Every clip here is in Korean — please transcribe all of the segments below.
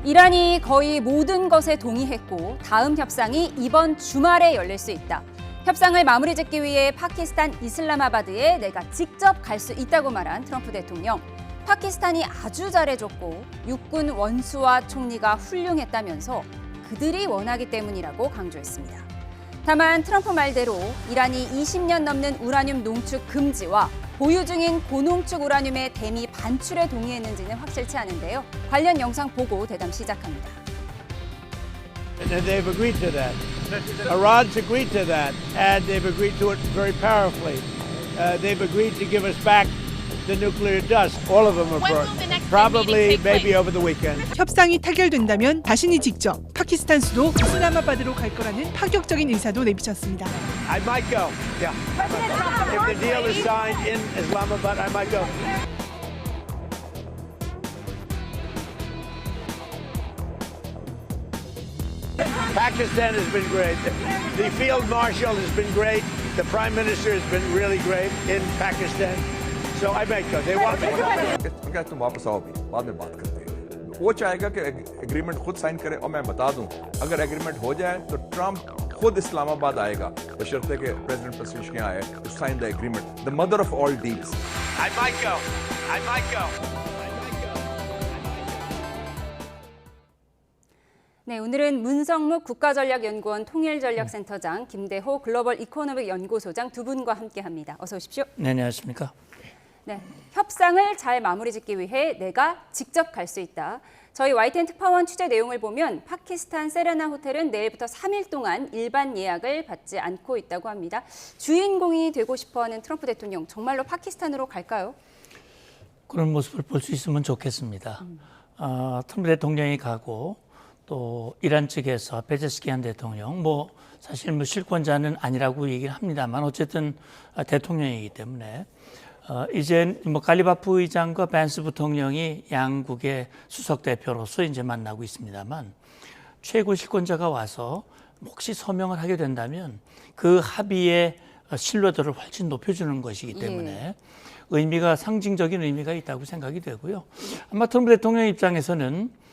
이란이 거의 모든 것에 동의했고 다음 협상이 이번 주말에 열릴 수 있다. 협상을 마무리 짓기 위해 파키스탄 이슬라마바드에 내가 직접 갈 수 있다고 말한 트럼프 대통령. 파키스탄이 아주 잘해줬고 육군 원수와 총리가 훌륭했다면서 그들이 원하기 때문이라고 강조했습니다. 다만 트럼프 말대로 이란이 20년 넘는 우라늄 농축 금지와 보유 중인 고농축 우라늄의 대미 반출에 동의했는지는 확실치 않은데요. 관련 영상 보고 대담 시작합니다. And they've agreed to that. Iran's agreed to that, and they've agreed to it very powerfully. They've agreed to give us back the nuclear dust. All of them are brought. Probably, maybe over the weekend. 협상이 타결된다면 자신이 직접 파키스탄 수도 이슬라마바드로 갈 거라는 파격적인 의사도 내비쳤습니다. I might go. Yeah. If the deal is signed in Islamabad, I might go. Pakistan has been great. The field marshal has been great. The prime minister has been really great in Pakistan. So I might go. They want me to go. तुम वापस आओ भी बाद में बात करते हैं। वो चाहेगा कि एग्रीमेंट खुद साइन करे और मैं बता दूं अगर एग्रीमेंट हो जाए तो ट्रंप खुद इस्लामाबाद आएगा बशर्ते कि प्रेसिडेंट पेज़ेशकियान आए to sign the agreement, the mother of all deals. I might go. I might go. 네, 오늘은 문성묵 국가전략연구원 통일전략센터장, 김대호 글로벌 이코노믹 연구소장 두 분과 함께합니다. 어서 오십시오. 네, 안녕하십니까. 네, 협상을 잘 마무리 짓기 위해 내가 직접 갈 수 있다. 저희 YTN 특파원 취재 내용을 보면 파키스탄 세레나 호텔은 내일부터 3일 동안 일반 예약을 받지 않고 있다고 합니다. 주인공이 되고 싶어하는 트럼프 대통령 정말로 파키스탄으로 갈까요? 그런 모습을 볼 수 있으면 좋겠습니다. 트럼프 대통령이 가고 또 이란 측에서 페제스키안 대통령, 사실 실권자는 아니라고 얘기를 합니다만 어쨌든 대통령이기 때문에 이제 갈리바프 의장과 밴스 부통령이 양국의 수석 대표로서 이제 만나고 있습니다만 최고 실권자가 와서 혹시 서명을 하게 된다면 그 합의의 신뢰도를 훨씬 높여주는 것이기 때문에 의미가 상징적인 의미가 있다고 생각이 되고요. 아마 트럼프 대통령 입장에서는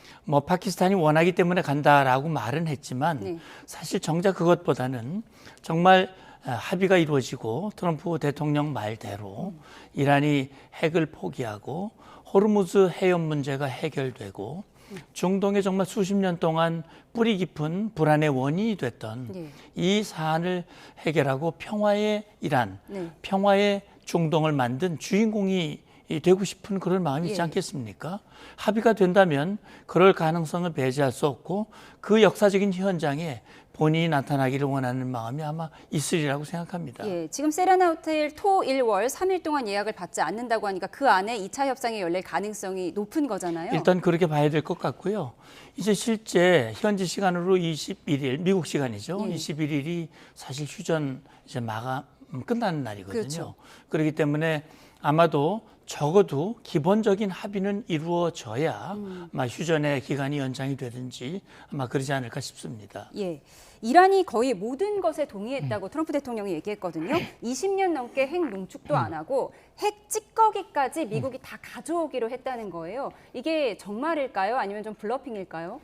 파키스탄이 원하기 때문에 간다라고 말은 했지만 사실 정작 그것보다는 정말 합의가 이루어지고 트럼프 대통령 말대로 이란이 핵을 포기하고 호르무즈 해협 문제가 해결되고 중동에 정말 수십 년 동안 뿌리 깊은 불안의 원인이 됐던 이 사안을 해결하고 평화의 이란, 평화의 중동을 만든 주인공이 되고 싶은 그런 마음이 있지 않겠습니까? 합의가 된다면 그럴 가능성을 배제할 수 없고 그 역사적인 현장에 본인이 나타나기를 원하는 마음이 아마 있으리라고 생각합니다. 예, 지금 세레나 호텔 토, 일, 월 3일 동안 예약을 받지 않는다고 하니까 그 안에 2차 협상이 열릴 가능성이 높은 거잖아요. 일단 그렇게 봐야 될 것 같고요. 이제 실제 현지 시간으로 21일, 미국 시간이죠. 21일이 사실 휴전 이제 마감 끝나는 날이거든요. 그렇죠. 그렇기 때문에 아마도 적어도 기본적인 합의는 이루어져야 아마 휴전의 기간이 연장이 되든지 아마 그러지 않을까 싶습니다. 예, 이란이 거의 모든 것에 동의했다고 트럼프 대통령이 얘기했거든요. 20년 넘게 핵 농축도 안 하고 핵 찌꺼기까지 미국이 다 가져오기로 했다는 거예요. 이게 정말일까요? 아니면 좀 블러핑일까요?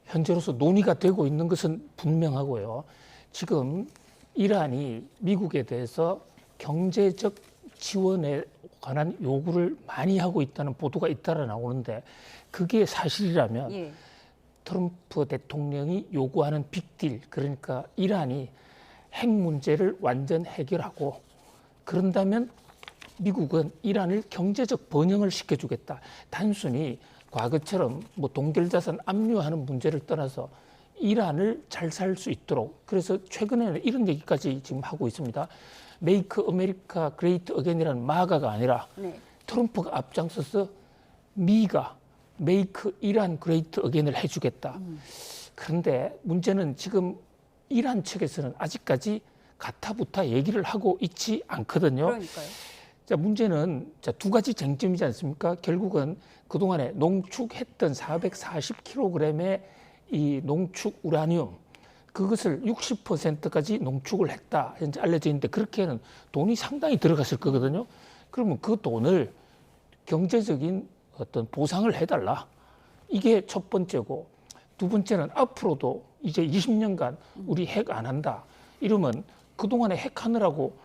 현재로서 논의가 되고 있는 것은 분명하고요. 지금 이란이 미국에 대해서 경제적 지원에 관한 요구를 많이 하고 있다는 보도가 잇따라 나오는데 그게 사실이라면 트럼프 대통령이 요구하는 빅딜, 그러니까 이란이 핵 문제를 완전 해결하고 그런다면 미국은 이란을 경제적 번영을 시켜주겠다. 단순히 과거처럼 동결자산 압류하는 문제를 떠나서 이란을 잘 살 수 있도록, 그래서 최근에는 이런 얘기까지 지금 하고 있습니다. 메이크 아메리카 그레이트 어게인이라는 마가가 아니라 트럼프가 앞장서서 미가 메이크 이란 그레이트 어게인을 해주겠다. 그런데 문제는 지금 이란 측에서는 아직까지 가타부타 얘기를 하고 있지 않거든요. 그러니까요. 자, 문제는 두 가지 쟁점이지 않습니까? 결국은 그동안에 농축했던 440kg의 이 농축 우라늄, 그것을 60%까지 농축을 했다 현재 알려져 있는데 그렇게는 돈이 상당히 들어갔을 거거든요. 그러면 그 돈을 경제적인 어떤 보상을 해달라. 이게 첫 번째고, 두 번째는 앞으로도 이제 20년간 우리 핵 안 한다 이러면 그동안에 핵하느라고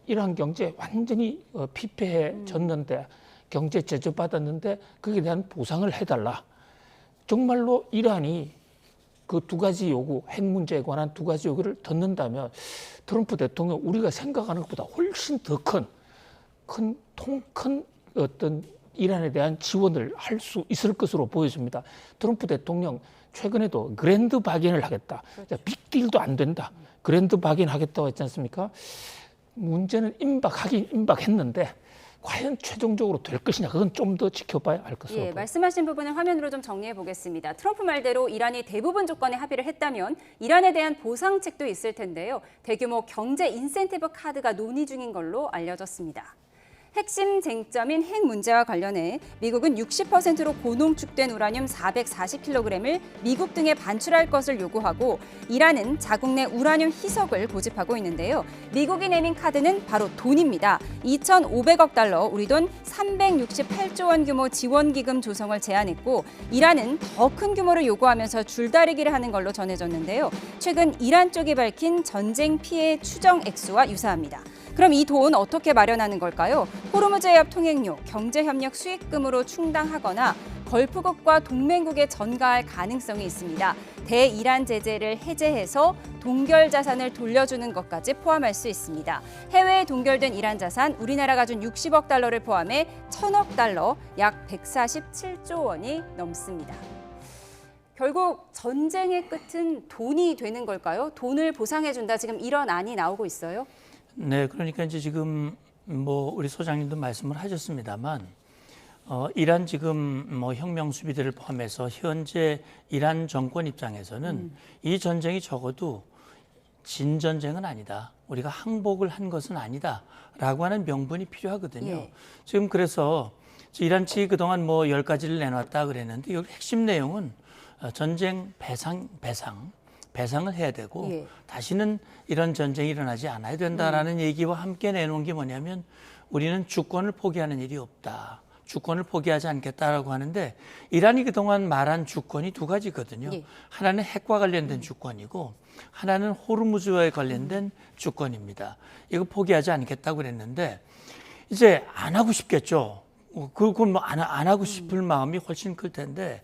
이란 경제 완전히 피폐해졌는데, 경제 제재받았는데 거기에 대한 보상을 해달라. 정말로 이란이 그 두 가지 요구, 핵 문제에 관한 두 가지 요구를 듣는다면 트럼프 대통령 우리가 생각하는 것보다 훨씬 더 큰 어떤 이란에 대한 지원을 할 수 있을 것으로 보여집니다. 트럼프 대통령 최근에도 그랜드 바겐을 하겠다. 빅딜도 안 된다. 그랜드 바겐 하겠다고 했지 않습니까? 문제는 임박하긴 임박했는데 과연 최종적으로 될 것이냐, 그건 좀 더 지켜봐야 알 것으로 보입니다. 말씀하신 부분을 화면으로 좀 정리해 보겠습니다. 트럼프 말대로 이란이 대부분 조건에 합의를 했다면 이란에 대한 보상책도 있을 텐데요. 대규모 경제 인센티브 카드가 논의 중인 걸로 알려졌습니다. 핵심 쟁점인 핵 문제와 관련해 미국은 60%로 고농축된 우라늄 440kg을 미국 등에 반출할 것을 요구하고, 이란은 자국 내 우라늄 희석을 고집하고 있는데요. 미국이 내민 카드는 바로 돈입니다. 2,500억 달러, 우리 돈 368조 원 규모 지원기금 조성을 제안했고, 이란은 더 큰 규모를 요구하면서 줄다리기를 하는 걸로 전해졌는데요. 최근 이란 쪽이 밝힌 전쟁 피해 추정 액수와 유사합니다. 그럼 이 돈 어떻게 마련하는 걸까요? 호르무즈 해협 통행료, 경제협력 수익금으로 충당하거나 걸프국과 동맹국에 전가할 가능성이 있습니다. 대이란 제재를 해제해서 동결 자산을 돌려주는 것까지 포함할 수 있습니다. 해외에 동결된 이란 자산, 우리나라가 준 60억 달러를 포함해 1,000억 달러, 약 147조 원이 넘습니다. 결국 전쟁의 끝은 돈이 되는 걸까요? 돈을 보상해준다, 지금 이런 안이 나오고 있어요? 네, 그러니까 이제 지금 뭐 우리 소장님도 말씀을 하셨습니다만, 이란 지금 뭐 혁명 수비대를 포함해서 현재 이란 정권 입장에서는 이 전쟁이 적어도 진 전쟁은 아니다, 우리가 항복을 한 것은 아니다라고 하는 명분이 필요하거든요. 예. 지금 그래서 이란 측이 그동안 뭐 10가지를 내놨다 그랬는데, 여기 핵심 내용은 전쟁 배상을 해야 되고, 예. 다시는 이런 전쟁이 일어나지 않아야 된다라는 얘기와 함께 내놓은 게 뭐냐면, 우리는 주권을 포기하는 일이 없다, 주권을 포기하지 않겠다라고 하는데, 이란이 그동안 말한 주권이 두 가지거든요. 예. 하나는 핵과 관련된 주권이고, 하나는 호르무즈와에 관련된 주권입니다. 이거 포기하지 않겠다고 그랬는데 이제 안 하고 싶겠죠. 그건 뭐 안 하고 싶을 마음이 훨씬 클 텐데,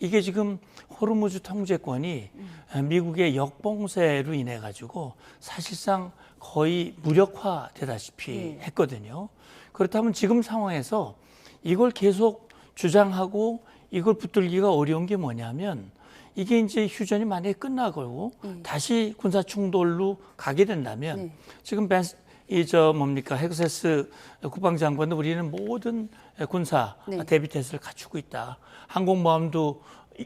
이게 지금 호르무즈 통제권이 미국의 역봉쇄로 인해 가지고 사실상 거의 무력화되다시피 했거든요. 그렇다면 지금 상황에서 이걸 계속 주장하고 이걸 붙들기가 어려운 게 뭐냐면, 이게 이제 휴전이 만약에 끝나고 다시 군사 충돌로 가게 된다면, 지금 헤그세스 국방장관도 우리는 모든 군사 대비 태세를 갖추고 있다, 항공모함도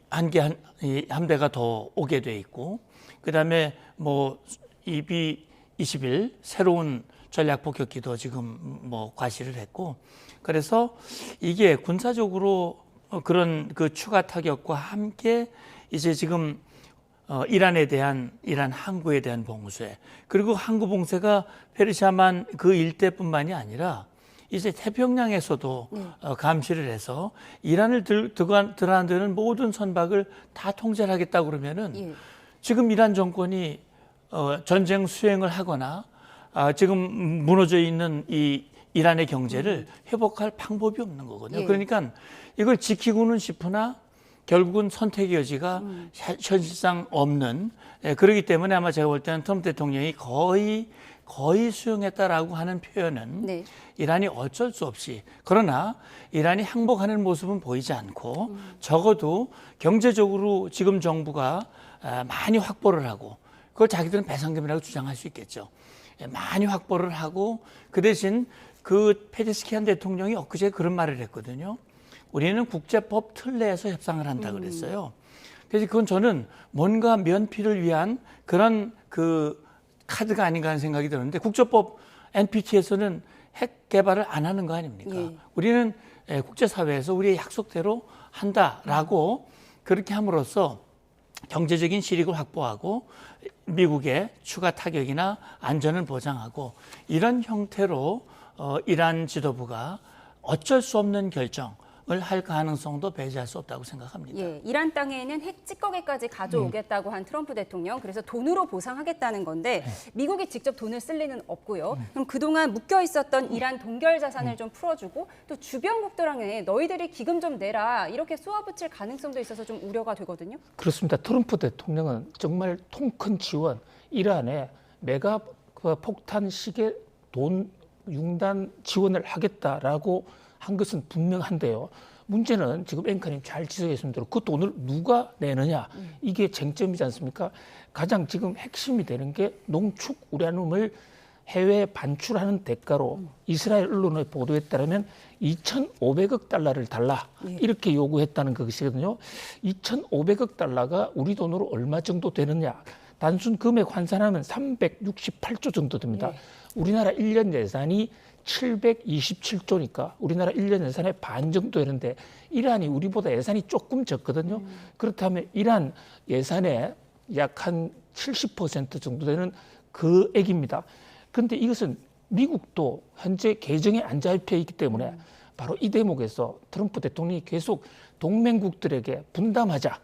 한 대가 더 오게 돼 있고, 그다음에 뭐 EB-21 새로운 전략 폭격기도 지금 뭐 과시를 했고, 그래서 이게 군사적으로 그런 그 추가 타격과 함께 이제 지금 이란 항구에 대한 봉쇄, 그리고 항구 봉쇄가 페르시아만 그 일대뿐만이 아니라 이제 태평양에서도 감시를 해서 이란을 드나드는 모든 선박을 다 통제를 하겠다고 그러면은 지금 이란 정권이 전쟁 수행을 하거나 지금 무너져 있는 이 이란의 경제를 회복할 방법이 없는 거거든요. 그러니까 이걸 지키고는 싶으나 결국은 선택의 여지가 현실상 없는, 그렇기 때문에 아마 제가 볼 때는 트럼프 대통령이 거의 수용했다라고 하는 표현은 이란이 어쩔 수 없이, 그러나 이란이 항복하는 모습은 보이지 않고 적어도 경제적으로 지금 정부가 많이 확보를 하고, 그걸 자기들은 배상금이라고 주장할 수 있겠죠. 많이 확보를 하고, 그 대신 그 페제스키안 대통령이 엊그제 그런 말을 했거든요. 우리는 국제법 틀 내에서 협상을 한다 그랬어요. 그래서 그건 저는 뭔가 면피를 위한 그런 그 카드가 아닌가 하는 생각이 드는데, 국제법 NPT에서는 핵 개발을 안 하는 거 아닙니까? 우리는 국제사회에서 우리의 약속대로 한다라고 그렇게 함으로써 경제적인 실익을 확보하고 미국의 추가 타격이나 안전을 보장하고, 이런 형태로 이란 지도부가 어쩔 수 없는 결정을 할 가능성도 배제할 수 없다고 생각합니다. 예, 이란 땅에는 핵 찌꺼기까지 가져오겠다고 한 트럼프 대통령, 그래서 돈으로 보상하겠다는 건데 미국이 직접 돈을 쓸 리는 없고요. 그럼 그동안 묶여 있었던 이란 동결 자산을 좀 풀어주고 또 주변국들한테 너희들이 기금 좀 내라 이렇게 쏘아붙일 가능성도 있어서 좀 우려가 되거든요. 그렇습니다. 트럼프 대통령은 정말 통 큰 지원, 이란에 메가 폭탄식의 돈 융단 지원을 하겠다라고 한 것은 분명한데요. 문제는 지금 앵커님 잘 지적하신 대로 그 돈을 누가 내느냐 이게 쟁점이지 않습니까? 가장 지금 핵심이 되는 게 농축 우라늄을 해외에 반출하는 대가로 이스라엘 언론의 보도에 따르면 2,500억 달러를 달라 이렇게 요구했다는 것이거든요. 2,500억 달러가 우리 돈으로 얼마 정도 되느냐? 단순 금액 환산하면 368조 정도 됩니다. 우리나라 1년 예산이 727조니까 우리나라 1년 예산의 반 정도 되는데 이란이 우리보다 예산이 조금 적거든요. 그렇다면 이란 예산의 약 한 70% 정도 되는 그 액입니다. 그런데 이것은 미국도 현재 개정에 안 잡혀 있기 때문에 바로 이 대목에서 트럼프 대통령이 계속 동맹국들에게 분담하자.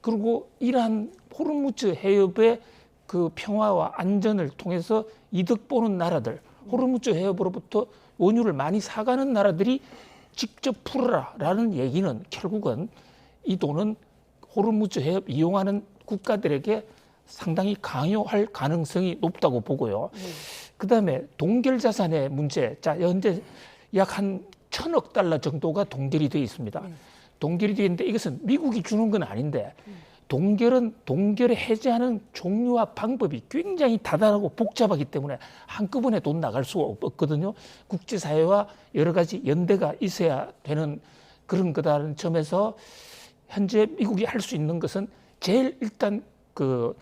그리고 이란 호르무즈 해협의 그 평화와 안전을 통해서 이득 보는 나라들, 호르무즈 해협으로부터 원유를 많이 사가는 나라들이 직접 풀어라라는 얘기는 결국은 이 돈은 호르무즈 해협 이용하는 국가들에게 상당히 강요할 가능성이 높다고 보고요. 그다음에 동결 자산의 문제, 자 현재 약 한 1,000억 달러 정도가 동결이 되어 있습니다. 동결이 되어 있는데 이것은 미국이 주는 건 아닌데 동결은 동결을 해제하는 종류와 방법이 굉장히 다단하고 복잡하기 때문에 한꺼번에 돈 나갈 수가 없거든요. 국제사회와 여러 가지 연대가 있어야 되는 그런 거다라는 점에서 현재 미국이 할 수 있는 것은 제일 일단 그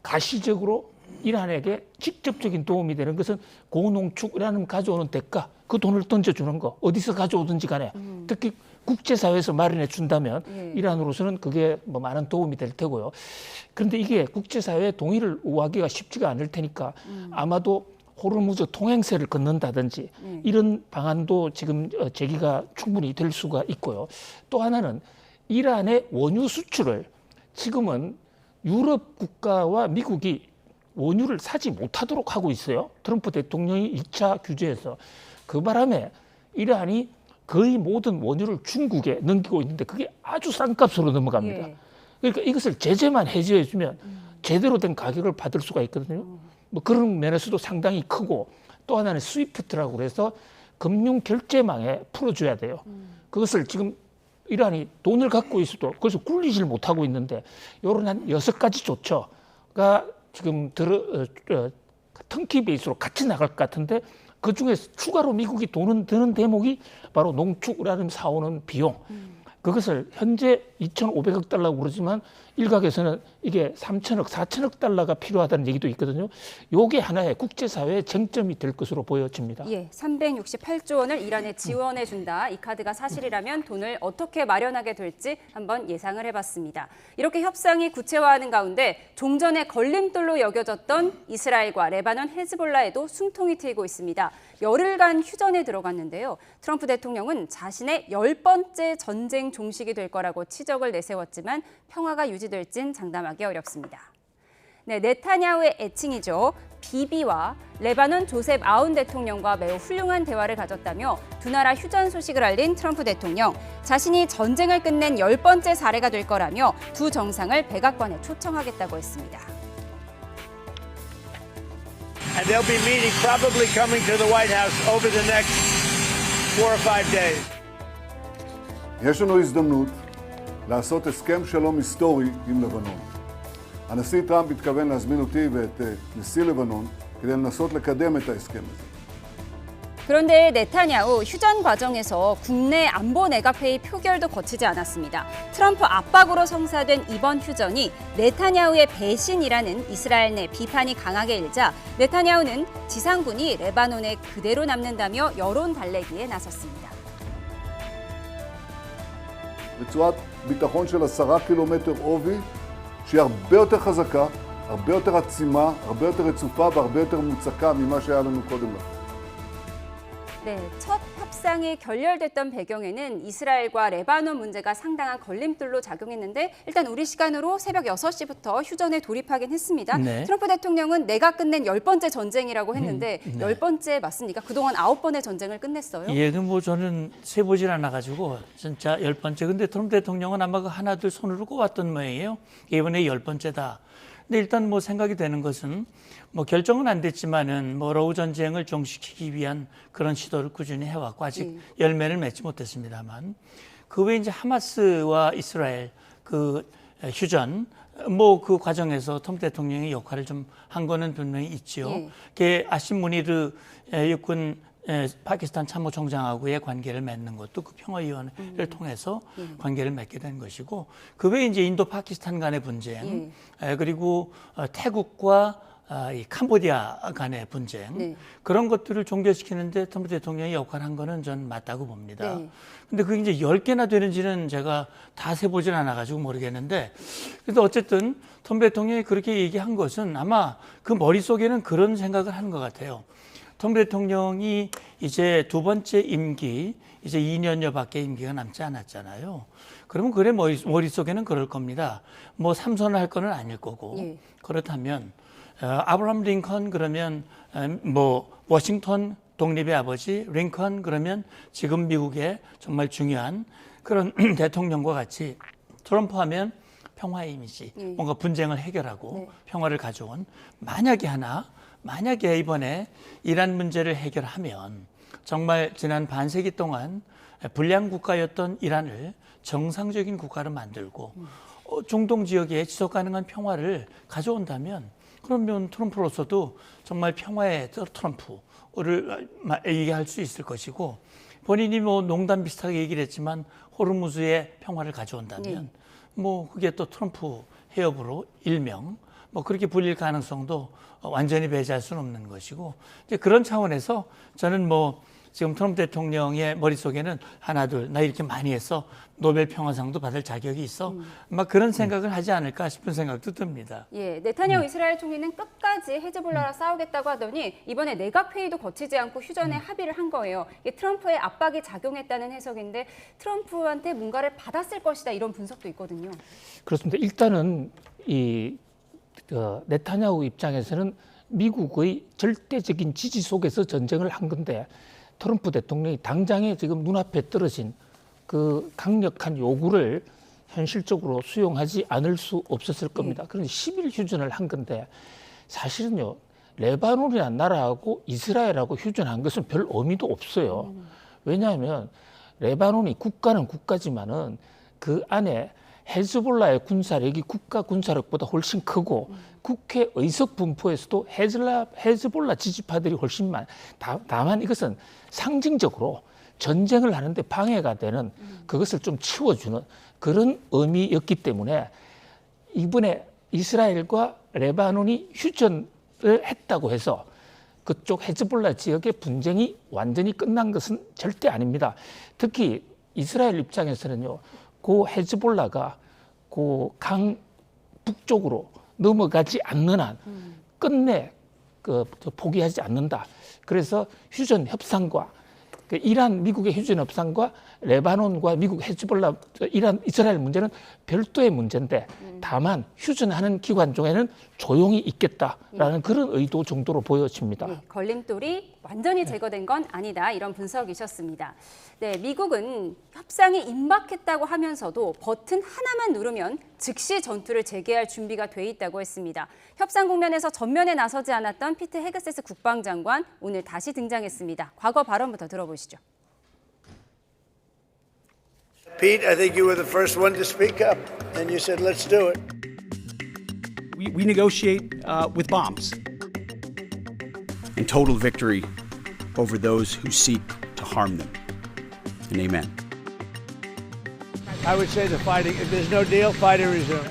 가시적으로 이란에게 직접적인 도움이 되는 것은 고농축 우라늄 가져오는 대가, 그 돈을 던져주는 거, 어디서 가져오든지 간에 특히 국제사회에서 마련해 준다면 이란으로서는 그게 뭐 많은 도움이 될 테고요. 그런데 이게 국제사회의 동의를 구하기가 쉽지가 않을 테니까 아마도 호르무즈 통행세를 걷는다든지 이런 방안도 지금 제기가 충분히 될 수가 있고요. 또 하나는 이란의 원유 수출을 지금은 유럽 국가와 미국이 원유를 사지 못하도록 하고 있어요. 트럼프 대통령이 2차 규제에서. 그 바람에 이란이 거의 모든 원유를 중국에 넘기고 있는데 그게 아주 싼 값으로 넘어갑니다. 그러니까 이것을 제재만 해제해주면 제대로 된 가격을 받을 수가 있거든요. 뭐 그런 면에서도 상당히 크고 또 하나는 스위프트라고 그래서 금융 결제망에 풀어줘야 돼요. 그것을 지금 이란이 돈을 갖고 있어도 그래서 굴리질 못하고 있는데 이런 한 6가지 조처가 지금 턴키 베이스로 같이 나갈 것 같은데 그중에 추가로 미국이 돈은 드는 대목이 바로 농축 우라늄 사오는 비용. 그것을 현재 2,500억 달러고 그러지만 일각에서는 이게 3,000억, 4,000억 달러가 필요하다는 얘기도 있거든요. 이게 하나의 국제사회의 쟁점이 될 것으로 보여집니다. 예, 368조 원을 이란에 지원해 준다. 이 카드가 사실이라면 돈을 어떻게 마련하게 될지 한번 예상을 해봤습니다. 이렇게 협상이 구체화하는 가운데 종전의 걸림돌로 여겨졌던 이스라엘과 레바논 헤즈볼라에도 숨통이 트이고 있습니다. 열흘간 휴전에 들어갔는데요. 트럼프 대통령은 자신의 10번째 전쟁 종식이 될 거라고 치적을 내세웠지만 평화가 유지될진 장담하기 어렵습니다. 네, 네타냐후의 애칭이죠. 비비와 레바논 조셉 아운 대통령과 매우 훌륭한 대화를 가졌다며 두 나라 휴전 소식을 알린 트럼프 대통령. 자신이 전쟁을 끝낸 10번째 사례가 될 거라며 두 정상을 백악관에 초청하겠다고 했습니다. And they'll be meeting, probably coming to the White House over the next 4 or 5 days. יש לנו הזדמנות לעשות הסכם שלום היסטורי עם לבנון. הנשיא טראמפ התכוון להזמין אותי ואת נשיא לבנון כדי לנסות לקדם את ההסכם הזה. 그런데 네타냐후 휴전 과정에서 국내 안보 내각회의 표결도 거치지 않았습니다. 트럼프 압박으로 성사된 이번 휴전이 네타냐후의 배신이라는 이스라엘 내 비판이 강하게 일자 네타냐후는 지상군이 레바논에 그대로 남는다며 여론 달래기에 나섰습니다. רצועת ביטחון של 10 קילומטר עובי שהיא הרבה יותר חזקה, הרבה יותר עצימה, הרבה יותר רצופה והרבה יותר מוצקה ממה שהיה לנו קודם לכן. 네, 첫 협상이 결렬됐던 배경에는 이스라엘과 레바논 문제가 상당한 걸림돌로 작용했는데 일단 우리 시간으로 새벽 6시부터 휴전에 돌입하긴 했습니다. 네. 트럼프 대통령은 내가 끝낸 10번째 전쟁이라고 했는데 네. 10번째 맞습니까? 그동안 9번의 전쟁을 끝냈어요. 예, 뭐 저는 세보질 않아가지고 진짜 10번째. 근데 트럼프 대통령은 아마 그 하나 둘 손으로 꼽았던 모양이에요. 이번에 10번째다. 근데 일단 뭐 생각이 되는 것은 뭐 결정은 안 됐지만은 뭐 러우 전쟁을 종식시키기 위한 그런 시도를 꾸준히 해왔고 아직 열매를 맺지 못했습니다만 그 외에 이제 하마스와 이스라엘 그 휴전 뭐 그 과정에서 트럼프 대통령의 역할을 좀 한 거는 분명히 있죠. 그 아심 무니르 육군 파키스탄 참모총장하고의 관계를 맺는 것도 그 평화위원회를 통해서 관계를 맺게 된 것이고 그 외에 이제 인도 파키스탄 간의 분쟁 그리고 태국과 이 캄보디아 간의 분쟁 그런 것들을 종결시키는데 트럼프 대통령이 역할을 한 거는 전 맞다고 봅니다. 근데 그게 이제 10개나 되는지는 제가 다 세보진 않아가지고 모르겠는데 그래도 어쨌든 트럼프 대통령이 그렇게 얘기한 것은 아마 그 머릿속에는 그런 생각을 하는 것 같아요. 트럼프 대통령이 이제 두 번째 임기, 이제 2년여밖에 임기가 남지 않았잖아요. 그러면 그래 머릿속에는 그럴 겁니다. 뭐 삼선할 거는 아닐 거고 그렇다면 아브라함 링컨 그러면 뭐 워싱턴 독립의 아버지 링컨 그러면 지금 미국의 정말 중요한 그런 대통령과 같이 트럼프 하면 평화의 이미지 뭔가 분쟁을 해결하고 평화를 가져온 만약에 이번에 이란 문제를 해결하면 정말 지난 반세기 동안 불량 국가였던 이란을 정상적인 국가로 만들고 중동 지역에 지속 가능한 평화를 가져온다면 그러면 트럼프로서도 정말 평화의 트럼프를 얘기할 수 있을 것이고 본인이 뭐 농담 비슷하게 얘기를 했지만 호르무즈의 평화를 가져온다면 뭐 그게 또 트럼프 해협으로 일명 뭐 그렇게 불릴 가능성도 완전히 배제할 수는 없는 것이고 이제 그런 차원에서 저는 뭐 지금 트럼프 대통령의 머릿속에는 하나 둘 나 이렇게 많이 해서 노벨 평화상도 받을 자격이 있어 막 그런 생각을 하지 않을까 싶은 생각도 듭니다. 예, 네타냐후 이스라엘 총리는 끝까지 헤즈볼라랑 싸우겠다고 하더니 이번에 내각 회의도 거치지 않고 휴전에 합의를 한 거예요. 이게 트럼프의 압박이 작용했다는 해석인데 트럼프한테 뭔가를 받았을 것이다 이런 분석도 있거든요. 그렇습니다. 일단은 이 네타냐후 입장에서는 미국의 절대적인 지지 속에서 전쟁을 한 건데 트럼프 대통령이 당장에 지금 눈앞에 떨어진 그 강력한 요구를 현실적으로 수용하지 않을 수 없었을 겁니다. 그런데 10일 휴전을 한 건데 사실은요 레바논이라는 나라하고 이스라엘하고 휴전한 것은 별 의미도 없어요. 왜냐하면 레바논이 국가는 국가지만은 그 안에 헤즈볼라의 군사력이 국가 군사력보다 훨씬 크고 국회 의석 분포에서도 헤즈볼라 지지파들이 훨씬 많아. 다만 이것은 상징적으로 전쟁을 하는데 방해가 되는 그것을 좀 치워주는 그런 의미였기 때문에 이번에 이스라엘과 레바논이 휴전을 했다고 해서 그쪽 헤즈볼라 지역의 분쟁이 완전히 끝난 것은 절대 아닙니다. 특히 이스라엘 입장에서는요. 그 헤즈볼라가 그 강 북쪽으로 넘어가지 않는 한 끝내 포기하지 않는다. 그래서 휴전 협상과 이란 미국의 휴전 협상과 레바논과 미국 헤즈볼라 이란 이스라엘 문제는 별도의 문제인데 다만 휴전하는 기간 중에는 조용히 있겠다라는 그런 의도 정도로 보여집니다. 네, 걸림돌이 완전히 제거된 건 아니다 이런 분석이셨습니다. 네, 미국은 협상이 임박했다고 하면서도 버튼 하나만 누르면 즉시 전투를 재개할 준비가 돼 있다고 했습니다. 협상 국면에서 전면에 나서지 않았던 피트 헤그세스 국방장관 오늘 다시 등장했습니다. 과거 발언부터 들어보시죠. Pete, I think you were the first one to speak up, and you said, let's do it. We negotiate with bombs. And total victory over those who seek to harm them. And amen. I would say the fighting, if there's no deal, fighting resume.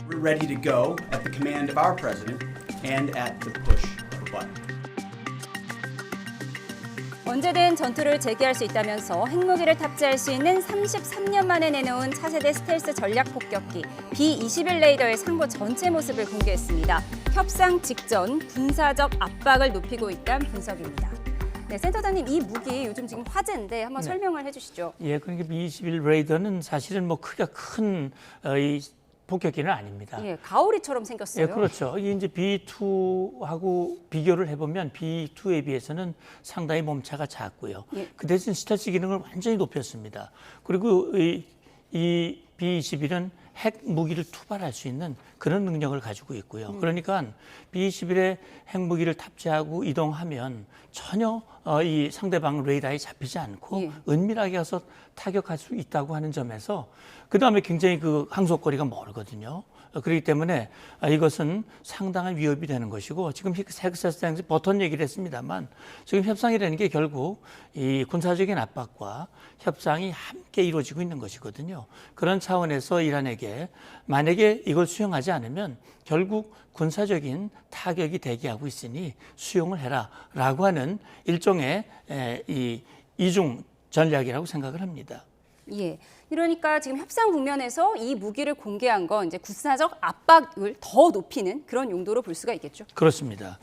We're ready to go at the command of our president and at the push of a button. 언제든 전투를 재개할 수 있다면서 핵무기를 탑재할 수 있는 33년 만에 내놓은 차세대 스텔스 전략 폭격기 B-21 레이더의 상부 전체 모습을 공개했습니다. 협상 직전 군사적 압박을 높이고 있다는 분석입니다. 네, 센터장님 이 무기 요즘 지금 화제인데 한번 설명을 해주시죠. 예, 그러니까 B-21 레이더는 사실은 뭐 크기가 큰 이 폭격기는 아닙니다. 예, 가오리처럼 생겼어요. 예, 그렇죠. 이게 이제 B2하고 비교를 해보면 B2에 비해서는 상당히 몸체가 작고요. 예. 그 대신 스텔스 기능을 완전히 높였습니다. 그리고 이 B-21은 핵 무기를 투발할 수 있는 그런 능력을 가지고 있고요. 그러니까 B-21에 핵 무기를 탑재하고 이동하면 전혀 이 상대방 레이더에 잡히지 않고 예. 은밀하게 가서 타격할 수 있다고 하는 점에서 그다음에 굉장히 그 항속거리가 멀거든요. 그렇기 때문에 이것은 상당한 위협이 되는 것이고 지금 섹스에서 버튼 얘기를 했습니다만 지금 협상이라는 게 결국 이 군사적인 압박과 협상이 함께 이루어지고 있는 것이거든요. 그런 차원에서 이란에게 만약에 이걸 수용하지 않으면 결국 군사적인 타격이 대기하고 있으니 수용을 해라라고 하는 일종의 이 이중 전략이라고 생각을 합니다. 예. 이러니까 지금 협상 국면에서 이 무기를 공개한 건 이제 군사적 압박을 더 높이는 그런 용도로 볼 수가 있겠죠. 그렇습니다.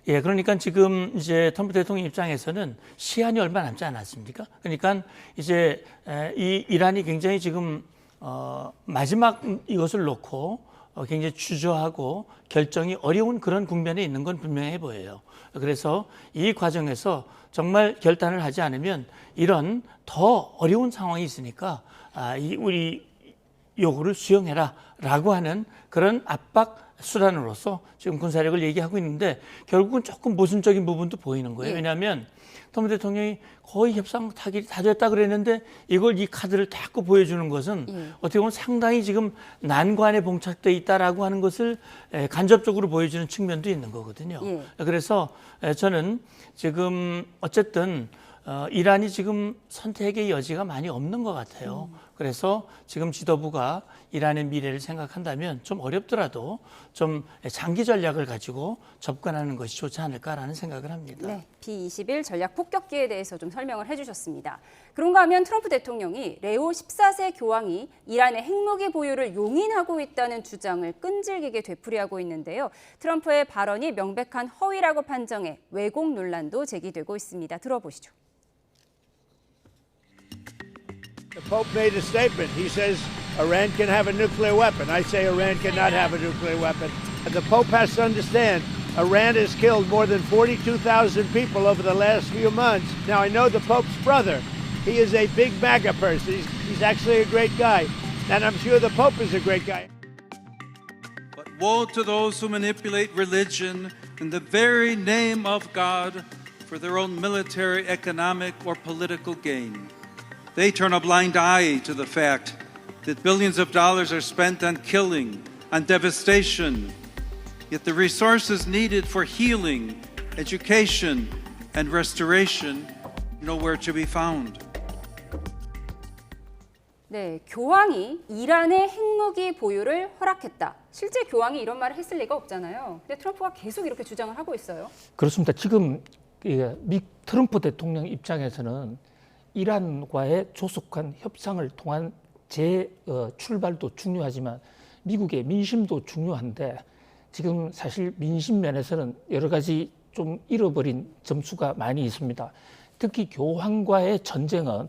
예, 그러니까 지금 이제 트럼프 대통령 입장에서는 시한이 얼마 남지 않았습니까? 그러니까 이제 이 이란이 굉장히 지금 마지막 이것을 놓고 굉장히 주저하고 결정이 어려운 그런 국면에 있는 건 분명해 보여요. 그래서 이 과정에서 정말 결단을 하지 않으면 이런 더 어려운 상황이 있으니까 우리 요구를 수용해라라고 하는 그런 압박 수단으로서 지금 군사력을 얘기하고 있는데 결국은 조금 모순적인 부분도 보이는 거예요. 예. 왜냐하면 트럼프 대통령이 거의 협상 타결이 다 됐다 그랬는데 이걸 이 카드를 자꾸 보여주는 것은 어떻게 보면 상당히 지금 난관에 봉착돼 있다라고 하는 것을 간접적으로 보여주는 측면도 있는 거거든요. 그래서 저는 지금 어쨌든 이란이 지금 선택의 여지가 많이 없는 것 같아요. 그래서 지금 지도부가 이란의 미래를 생각한다면 좀 어렵더라도 좀 장기 전략을 가지고 접근하는 것이 좋지 않을까라는 생각을 합니다. 네, B-21 전략 폭격기에 대해서 좀 설명을 해주셨습니다. 그런가 하면 트럼프 대통령이 레오 14세 교황이 이란의 핵무기 보유를 용인하고 있다는 주장을 끈질기게 되풀이하고 있는데요. 트럼프의 발언이 명백한 허위라고 판정해 왜곡 논란도 제기되고 있습니다. 들어보시죠. The Pope made a statement. He says Iran can have a nuclear weapon. I say Iran cannot have a nuclear weapon. And the Pope has to understand Iran has killed more than 42,000 people over the last few months. Now, I know the Pope's brother. He is a big MAGA person. He's actually a great guy. And I'm sure the Pope is a great guy. But woe to those who manipulate religion in the very name of God for their own military, economic, or political gain. They turn a blind eye to the fact that billions of dollars are spent on killing, on devastation, yet the resources needed for healing, education, and restoration nowhere to be found. 네, 교황이 이란의 핵무기 보유를 허락했다. 실제 교황이 이런 말을 했을 리가 없잖아요. 근데 트럼프가 계속 이렇게 주장을 하고 있어요. 그렇습니다. 지금 트럼프 대통령 입장에서는 이란과의 조속한 협상을 통한 출발도 중요하지만 미국의 민심도 중요한데 지금 사실 민심 면에서는 여러 가지 좀 잃어버린 점수가 많이 있습니다. 특히 교황과의 전쟁은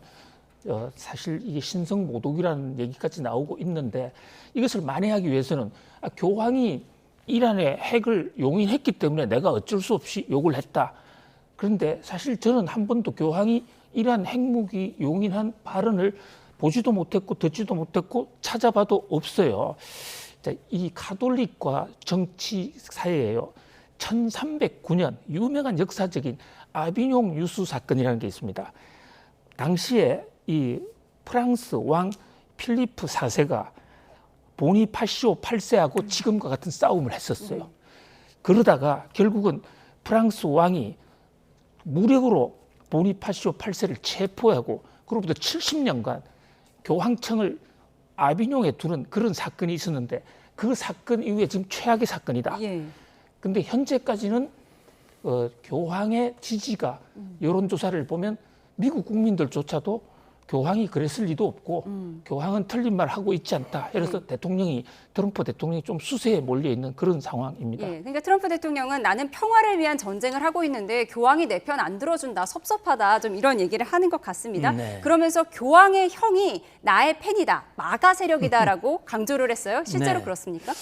사실 이게 신성모독이라는 얘기까지 나오고 있는데 이것을 만회하기 위해서는 교황이 이란의 핵을 용인했기 때문에 내가 어쩔 수 없이 욕을 했다. 그런데 사실 저는 한 번도 교황이 이란 핵무기 용인한 발언을 보지도 못했고 듣지도 못했고 찾아봐도 없어요. 이 가톨릭과 정치 사이에요. 1309년 유명한 역사적인 아비뇽 유수 사건이라는 게 있습니다. 당시에 이 프랑스 왕 필리프 4세가 보니파시오 8세하고 지금과 같은 싸움을 했었어요. 그러다가 결국은 프랑스 왕이 무력으로 보니파시오 8세를 체포하고 그로부터 70년간 교황청을 아비뇽에 두는 그런 사건이 있었는데 그 사건 이후에 지금 최악의 사건이다. 근데 현재까지는 교황의 지지가 여론조사를 보면 미국 국민들조차도 교황이 그랬을 리도 없고 교황은 틀린 말 하고 있지 않다. 그래서 트럼프 대통령이 좀 수세에 몰려 있는 그런 상황입니다. 예, 그러니까 트럼프 대통령은 나는 평화를 위한 전쟁을 하고 있는데 교황이 내 편 안 들어준다, 섭섭하다, 좀 이런 얘기를 하는 것 같습니다. 네. 그러면서 교황의 형이 나의 팬이다, 마가 세력이다라고 강조를 했어요. 실제로 네. 그렇습니까?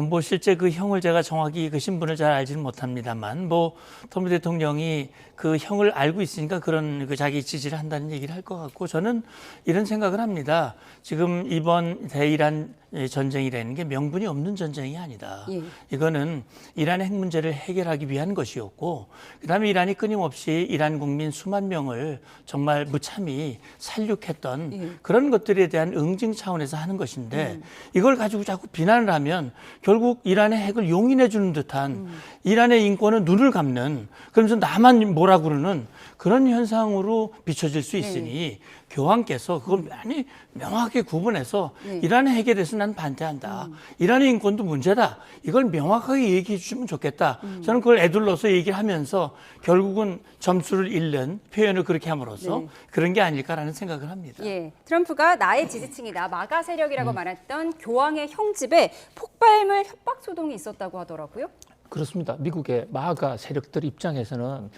뭐 실제 그 형을 제가 정확히 그 신분을 잘 알지는 못합니다만 뭐 트럼프 대통령이 그 형을 알고 있으니까 그런 그 자기 지지를 한다는 얘기를 할 것 같고 저는 이런 생각을 합니다. 지금 이번 대이란 전쟁이라는 게 명분이 없는 전쟁이 아니다. 예. 이거는 이란의 핵 문제를 해결하기 위한 것이었고 그다음에 이란이 끊임없이 이란 국민 수만 명을 정말 무참히 살육했던 예. 그런 것들에 대한 응징 차원에서 하는 것인데 이걸 가지고 자꾸 비난을 하면 결국 이란의 핵을 용인해 주는 듯한 이란의 인권은 눈을 감는 그러면서 나만 뭐라 그러는 그런 현상으로 비춰질 수 있으니 교황께서 그걸 많이 명확하게 구분해서 이란의 핵에 대해서 난 반대한다. 이란의 인권도 문제다. 이걸 명확하게 얘기해 주시면 좋겠다. 저는 그걸 애둘러서 얘기를 하면서 결국은 점수를 잃는 표현을 그렇게 함으로써 그런 게 아닐까라는 생각을 합니다. 예, 트럼프가 나의 지지층이다, 마가 세력이라고 말했던 교황의 형 집에 폭발물 협박 소동이 있었다고 하더라고요. 그렇습니다. 미국의 마가 세력들 입장에서는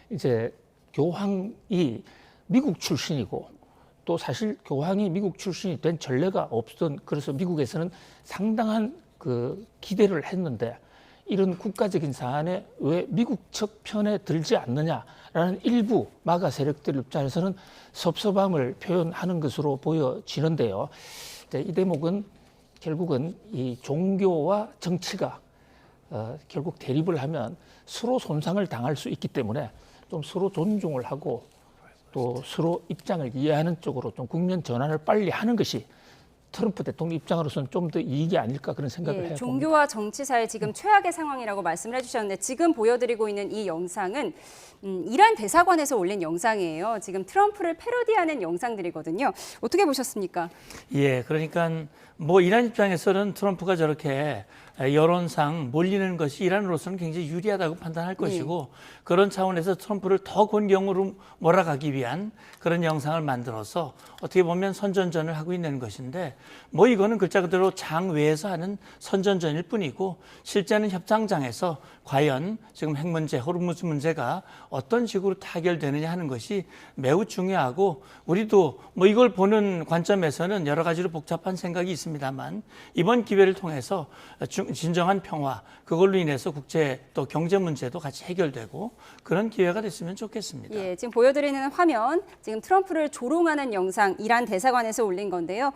이제 교황이 미국 출신이고 또 사실 교황이 미국 출신이 된 전례가 없던 그래서 미국에서는 상당한 그 기대를 했는데 이런 국가적인 사안에 왜 미국 측 편에 들지 않느냐라는 일부 마가 세력들 입장에서는 섭섭함을 표현하는 것으로 보여지는데요. 이 대목은 결국은 이 종교와 정치가 결국 대립을 하면 서로 손상을 당할 수 있기 때문에 좀 서로 존중을 하고 또 서로 입장을 이해하는 쪽으로 좀 국면 전환을 빨리 하는 것이 트럼프 대통령 입장으로서는 좀 더 이익이 아닐까 그런 생각을 해요. 종교와 정치 사이 지금 최악의 상황이라고 말씀을 해주셨는데 지금 보여드리고 있는 이 영상은 이란 대사관에서 올린 영상이에요. 지금 트럼프를 패러디하는 영상들이거든요. 어떻게 보셨습니까? 예, 그러니까 뭐 이란 입장에서는 트럼프가 저렇게 여론상 몰리는 것이 이란으로서는 굉장히 유리하다고 판단할 것이고 그런 차원에서 트럼프를 더 곤경으로 몰아가기 위한 그런 영상을 만들어서 어떻게 보면 선전전을 하고 있는 것인데 뭐 이거는 글자 그대로 장외에서 하는 선전전일 뿐이고 실제는 협상장에서 과연 지금 핵 문제, 호르무즈 문제가 어떤 식으로 타결되느냐 하는 것이 매우 중요하고 우리도 뭐 이걸 보는 관점에서는 여러 가지로 복잡한 생각이 있습니다만 이번 기회를 통해서 진정한 평화 그걸로 인해서 국제 또 경제 문제도 같이 해결되고 그런 기회가 됐으면 좋겠습니다. 예, 지금 보여드리는 화면 지금 트럼프를 조롱하는 영상 이란 대사관에서 올린 건데요.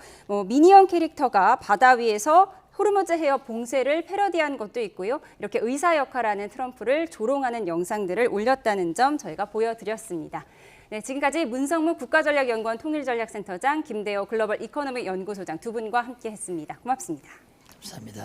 미니언 캐릭터가 바다 위에서 호르무즈 해협 봉쇄를 패러디한 것도 있고요. 이렇게 의사 역할하는 트럼프를 조롱하는 영상들을 올렸다는 점 저희가 보여드렸습니다. 네, 지금까지 문성무 국가전략연구원 통일전략센터장, 김대호 글로벌 이코노믹 연구소장 두 분과 함께했습니다. 고맙습니다. 감사합니다.